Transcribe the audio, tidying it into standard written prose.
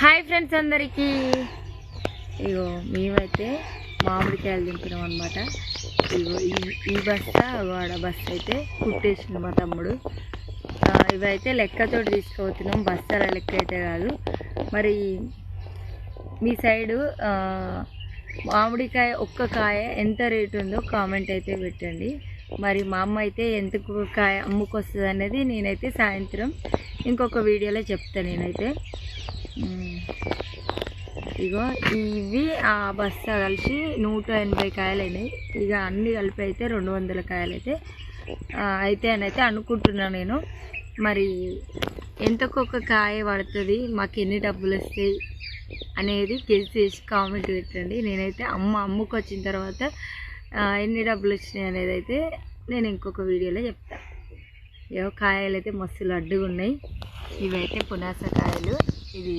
Hi friends అందరికీ. ఇగో మేమైతే మామిడికాయలు దింపినాం అనమాట. ఇగో ఈ బస్తా వాడ బస్తా అయితే కుట్టేసింది మా తమ్ముడు. ఇవైతే లెక్కతో తీసుకుపోతున్నాం, బస్తాల లెక్క అయితే కాదు. మరి మీ సైడు మామిడికాయ ఒక్క కాయ ఎంత రేటు ఉందో కామెంట్ అయితే పెట్టండి. మరి మా అమ్మ అయితే ఎంత కాయ అమ్ముకొస్తుంది అనేది నేనైతే సాయంత్రం ఇంకొక వీడియోలో చెప్తాను. నేనైతే ఇగో ఇవి ఆ బస్తా కలిసి 180 కాయలు అయినాయి. ఇక అన్నీ కలిపి అయితే 200 కాయలు అయితే అయితే అనుకుంటున్నాను నేను. మరి ఎంతకొక కాయ పడుతుంది, మాకు ఎన్ని డబ్బులు వస్తాయి అనేది గెస్ చేసి కామెంట్ పెట్టండి. నేనైతే అమ్ముకు వచ్చిన తర్వాత ఎన్ని డబ్బులు వచ్చినాయి అనేది అయితే నేను ఇంకొక వీడియోలో చెప్తాను. ఏవో కాయలు అయితే మస్తు లడ్డుగా ఉన్నాయి. ఇవైతే పునాస కాయలు. ఇది